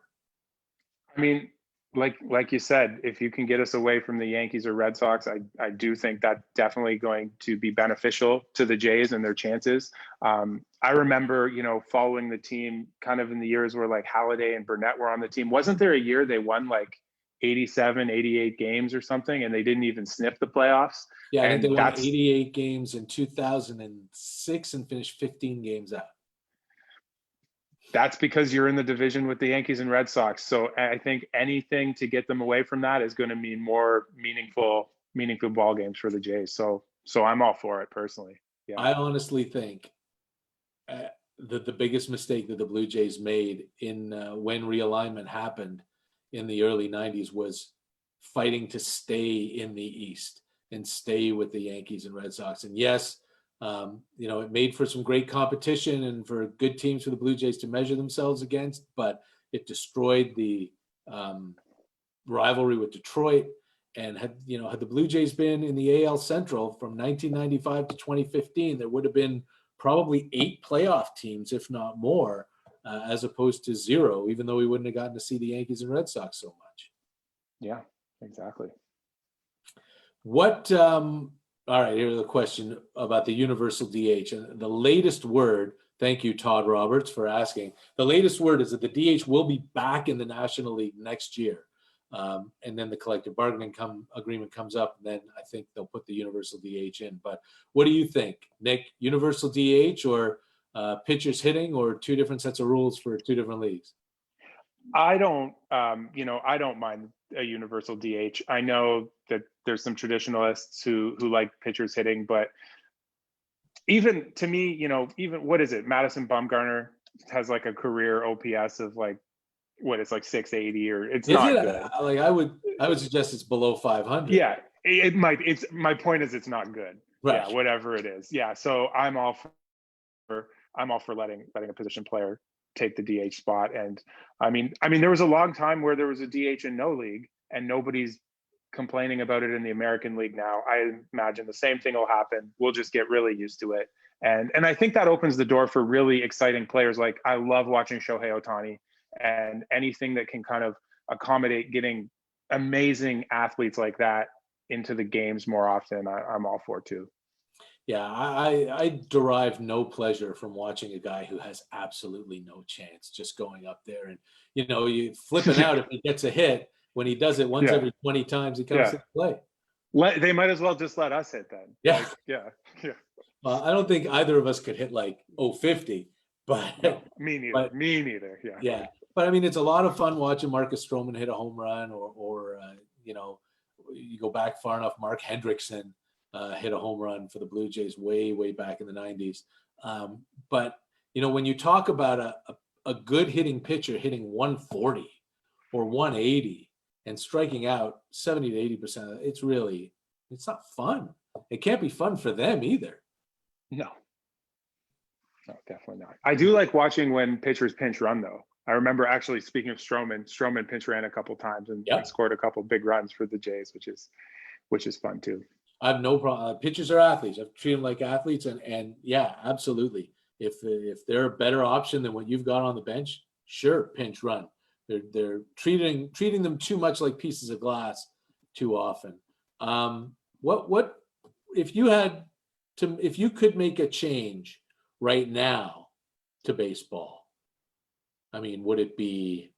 I mean, like you said, if you can get us away from the Yankees or Red Sox, I do think that's definitely going to be beneficial to the Jays and their chances. I remember, following the team kind of in the years where like Halladay and Burnett were on the team. Wasn't there a year they won like 87, 88 games or something, and they didn't even sniff the playoffs? Yeah, I think they won 88 games in 2006 and finished 15 games out. That's because you're in the division with the Yankees and Red Sox. So I think anything to get them away from that is going to mean more meaningful ball games for the Jays. So I'm all for it personally. Yeah. I honestly think that the biggest mistake that the Blue Jays made in when realignment happened in the early 90s was fighting to stay in the East and stay with the Yankees and Red Sox. And yes, it made for some great competition and for good teams for the Blue Jays to measure themselves against, but it destroyed the rivalry with Detroit. had the Blue Jays been in the AL Central from 1995 to 2015, there would have been probably 8 playoff teams, if not more, as opposed to 0, even though we wouldn't have gotten to see the Yankees and Red Sox so much. Yeah, exactly. All right, here's a question about the universal DH. And the latest word, thank you, Todd Roberts, for asking. The latest word is that the DH will be back in the National League next year. And then the collective bargaining agreement comes up, and then I think they'll put the universal DH in. But what do you think, Nick? Universal DH or pitchers hitting, or 2 different sets of rules for 2 different leagues? I don't mind a universal DH. I know that there's some traditionalists who like pitchers hitting, but even to me, even what is it? Madison Bumgarner has like a career OPS of like, what, it's like 680, or it's not good. Like I would suggest it's below 500. Yeah, it might. It's, my point is it's not good. Right. Yeah, whatever it is. Yeah, so I'm all for letting a position player take the DH spot. And I mean, there was a long time where there was a DH in no league, and nobody's complaining about it in the American League now. I imagine the same thing will happen. We'll just get really used to it. And I think that opens the door for really exciting players. Like, I love watching Shohei Ohtani, and anything that can kind of accommodate getting amazing athletes like that into the games more often, I'm all for too. Yeah, I derive no pleasure from watching a guy who has absolutely no chance just going up there and, you flipping out if he gets a hit. When he does it once every 20 times, he comes to play. They might as well just let us hit then. Yeah. Like, yeah. Well, I don't think either of us could hit like 050, but no, me neither. Yeah. Yeah. But I mean, it's a lot of fun watching Marcus Stroman hit a home run, or you go back far enough, Mark Hendrickson hit a home run for the Blue Jays way back in the 90s. But when you talk about a good hitting pitcher hitting 140 or 180 and striking out 70 to 80%, it's not fun. It can't be fun for them either. No, definitely not. I do like watching when pitchers pinch run, though. I remember, actually, speaking of Stroman pinch ran a couple times and scored a couple big runs for the Jays, which is fun too. I have no problem. Pitchers are athletes. I treat them like athletes, and yeah, absolutely. If they're a better option than what you've got on the bench, sure, pinch run. They're treating them too much like pieces of glass too often. What if you could make a change right now to baseball? I mean, would it be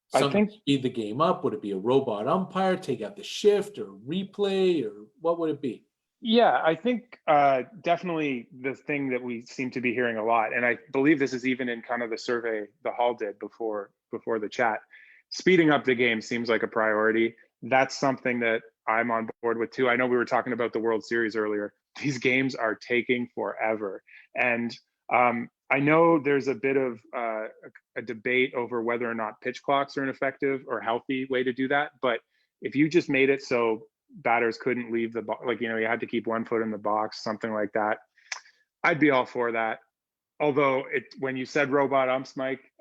something to speed the game up? Would it be a robot umpire, take out the shift, or replay, or what would it be? Yeah, I think definitely the thing that we seem to be hearing a lot, and I believe this is even in kind of the survey the Hall did before the chat, speeding up the game seems like a priority. That's something that I'm on board with too. I know we were talking about the World Series earlier. These games are taking forever. And I know there's a bit of a debate over whether or not pitch clocks are an effective or healthy way to do that. But if you just made it so batters couldn't leave the box, like, you had to keep one foot in the box, something like that, I'd be all for that. Although when you said robot umps, Mike,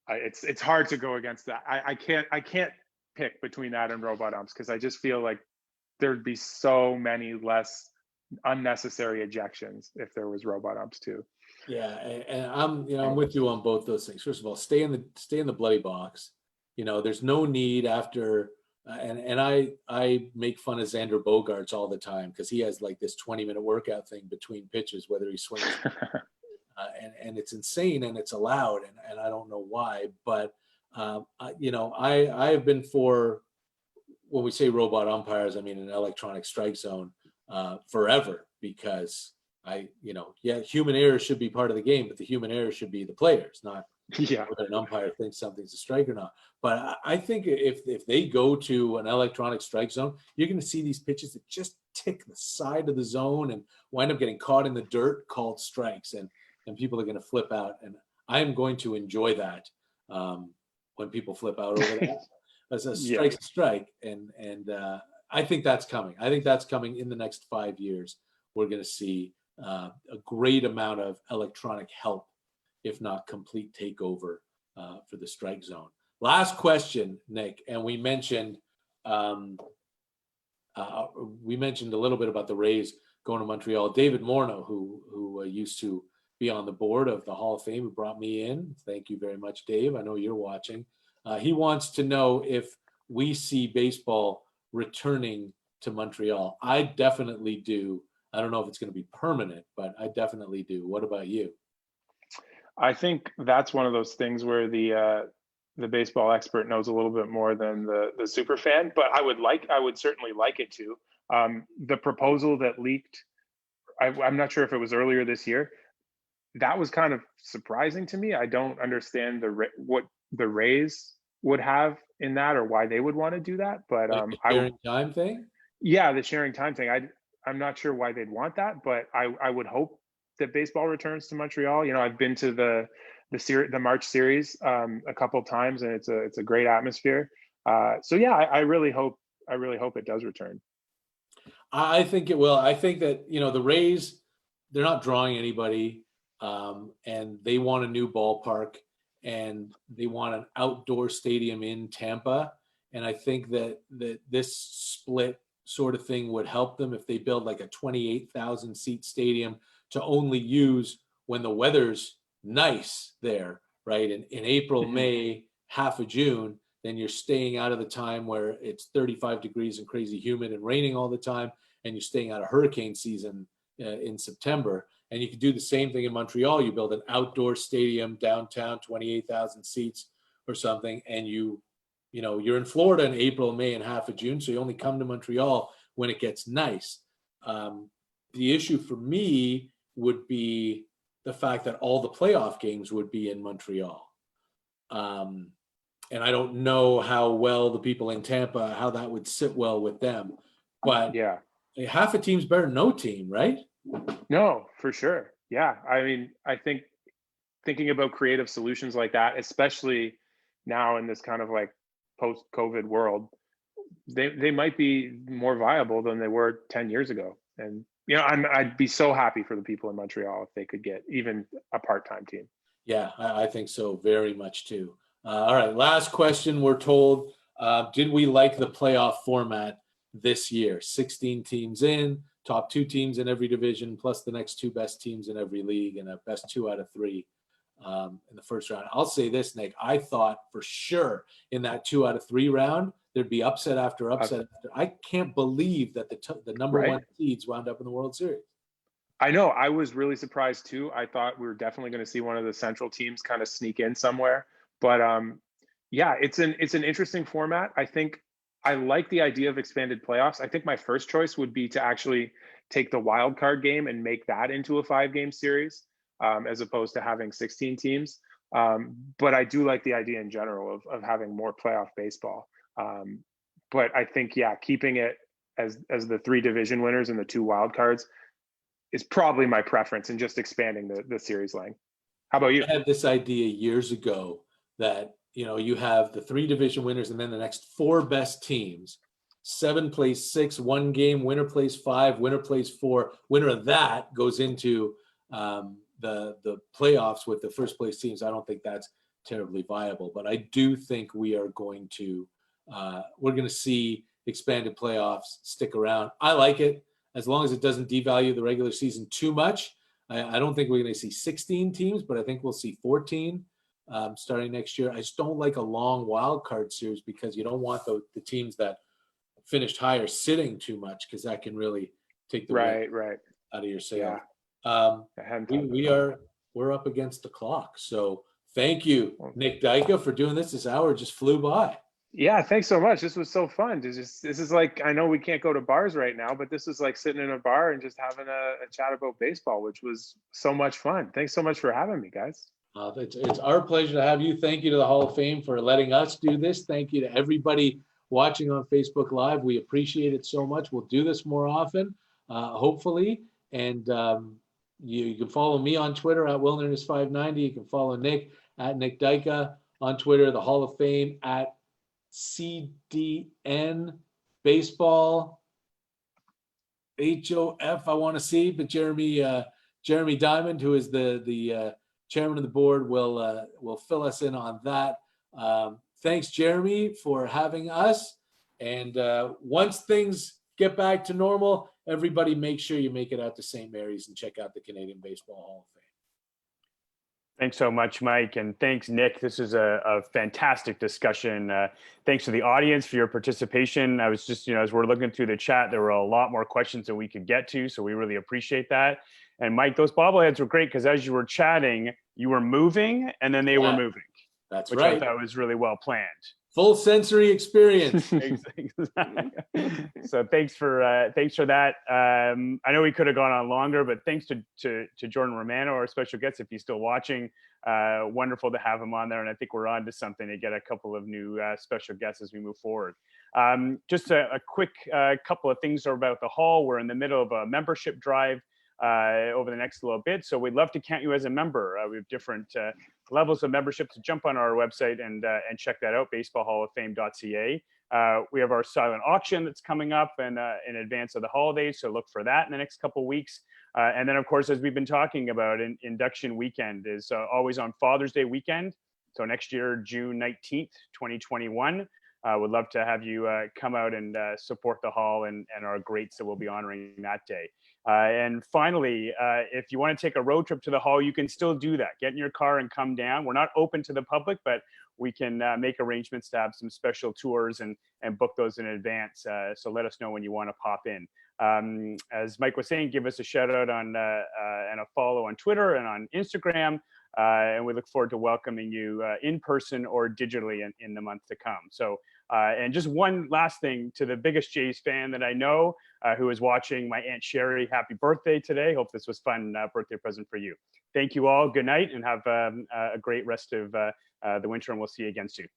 it's hard to go against that. I can't pick between that and robot umps, because I just feel like there'd be so many less unnecessary ejections if there was robot umps too. Yeah, and I'm with you on both those things. First of all, stay in the bloody box. There's no need after. And I make fun of Xander Bogaerts all the time, because he has like this 20-minute workout thing between pitches, whether he swings, and it's insane, and it's allowed, and I don't know why, but I have been for, when we say robot umpires, I mean an electronic strike zone forever, because human error should be part of the game, but the human error should be the players, not whether an umpire thinks something's a strike or not. But I think if they go to an electronic strike zone, you're going to see these pitches that just tick the side of the zone and wind up getting caught in the dirt, called strikes, and people are going to flip out. And I'm going to enjoy that when people flip out over that. As a strike's a strike, and I think that's coming. I think that's coming in the next 5 years. We're going to see a great amount of electronic help, if not complete takeover, for the strike zone. Last question, Nick, and we mentioned we mentioned a little bit about the Rays going to Montreal. David Morneau, who used to be on the board of the Hall of Fame, who brought me in. Thank you very much, Dave. I know you're watching. He wants to know if we see baseball returning to Montreal. I definitely do. I don't know if it's going to be permanent, but I definitely do. What about you? I think that's one of those things where the baseball expert knows a little bit more than the super fan, but I would certainly like it to. The proposal that leaked, I'm not sure if it was earlier this year, that was kind of surprising to me. I don't understand what the Rays would have in that or why they would want to do that. But the sharing time thing? Yeah, the sharing time thing. I'm not sure why they'd want that, but I would hope that baseball returns to Montreal. You know, I've been to the March series a couple of times, and it's a great atmosphere. So yeah, I really hope it does return. I think it will. I think that, you know, the Rays, they're not drawing anybody, and they want a new ballpark, and they want an outdoor stadium in Tampa. And I think that this split sort of thing would help them if they build like a 28,000 seat stadium to only use when the weather's nice there, right? In April, May, half of June, then you're staying out of the time where it's 35 degrees and crazy humid and raining all the time, and you're staying out of hurricane season in September. And you could do the same thing in Montreal. You build an outdoor stadium downtown, 28,000 seats or something, and you're in Florida in April, May, and half of June, so you only come to Montreal when it gets nice. The issue for me would be the fact that all the playoff games would be in Montreal. And I don't know how well the people in Tampa, how that would sit well with them. But yeah, half a team's better than no team, right? No, for sure. Yeah. I mean, I think thinking about creative solutions like that, especially now in this kind of like post-COVID world, they might be more viable than they were 10 years ago. And, you know, I'd be so happy for the people in Montreal if they could get even a part-time team. Yeah, I think so very much too. All right, last question. We're told, did we like the playoff format this year? 16 teams in, top 2 teams in every division, plus the next 2 best teams in every league, and a best 2 out of 3 in the first round. I'll say this, Nick. I thought for sure in that 2 out of 3 round, there'd be upset after upset. I can't believe that the number 1 seeds wound up in the World Series. I know. I was really surprised too. I thought we were definitely going to see one of the Central teams kind of sneak in somewhere. But yeah, it's an interesting format. I think I like the idea of expanded playoffs. I think my first choice would be to actually take the wild card game and make that into a 5-game series, as opposed to having 16 teams. But I do like the idea in general of having more playoff baseball. But I think, yeah, keeping it as the 3 division winners and the 2 wild cards is probably my preference, and just expanding the series length. How about you? I had this idea years ago that, you know, you have the 3 division winners and then the next 4 best teams. 7 plays 6, 1 game, winner plays 5, winner plays 4. Winner of that goes into the playoffs with the first place teams. I don't think that's terribly viable, but I do think we are going to we're going to see expanded playoffs stick around. I like it as long as it doesn't devalue the regular season too much. I don't think we're going to see 16 teams, but I think we'll see 14 starting next year. I just don't like a long wild card series because you don't want the teams that finished higher sitting too much, because that can really take the right out of your sail. Yeah. We're up against the clock. So thank you, Nick Dika, for doing this. This hour just flew by. Yeah, thanks so much. This was so fun. This is like, I know we can't go to bars right now, but this is like sitting in a bar and just having a chat about baseball, which was so much fun. Thanks so much for having me, guys. It's our pleasure to have you. Thank you to the Hall of Fame for letting us do this. Thank you to everybody watching on Facebook Live. We appreciate it so much. We'll do this more often, hopefully. And you can follow me on Twitter at Wilnerness590. You can follow Nick at Nick Dika on Twitter, the Hall of Fame at CDN Baseball HOF, I want to see, but Jeremy Diamond, who is the chairman of the board, will fill us in on that. Thanks, Jeremy, for having us. And once things get back to normal, everybody make sure you make it out to St. Mary's and check out the Canadian Baseball Hall of Fame. Thanks so much, Mike. And thanks, Nick. This is a fantastic discussion. Thanks to the audience for your participation. I was just, as we're looking through the chat, there were a lot more questions that we could get to. So we really appreciate that. And Mike, those bobbleheads were great because as you were chatting, you were moving and then they were moving. That's which right. I thought was really well planned. Full sensory experience. So thanks for that. I know we could have gone on longer, but thanks to Jordan Romano, our special guest, if he's still watching. Wonderful to have him on there, and I think we're on to something to get a couple of new special guests as we move forward. Just a quick couple of things about the hall. We're in the middle of a membership drive over the next little bit, so we'd love to count you as a member. We have different levels of membership, so jump on our website and check that out, baseballhalloffame.ca. We have our silent auction that's coming up and in advance of the holidays, so look for that in the next couple of weeks. And then, of course, as we've been talking about, induction weekend is always on Father's Day weekend. So next year, June 19th, 2021. Would love to have you come out and support the hall and our greats that we'll be honoring that day. And finally, if you want to take a road trip to the hall, you can still do that. Get in your car and come down. We're not open to the public, but we can make arrangements to have some special tours and book those in advance. So let us know when you want to pop in. As Mike was saying, give us a shout out on and a follow on Twitter and on Instagram. And we look forward to welcoming you in person or digitally in the month to come. So, and just one last thing to the biggest Jays fan that I know who is watching, my Aunt Sherry, happy birthday today. Hope this was fun birthday present for you. Thank you all. Good night and have a great rest of the winter, and we'll see you again soon.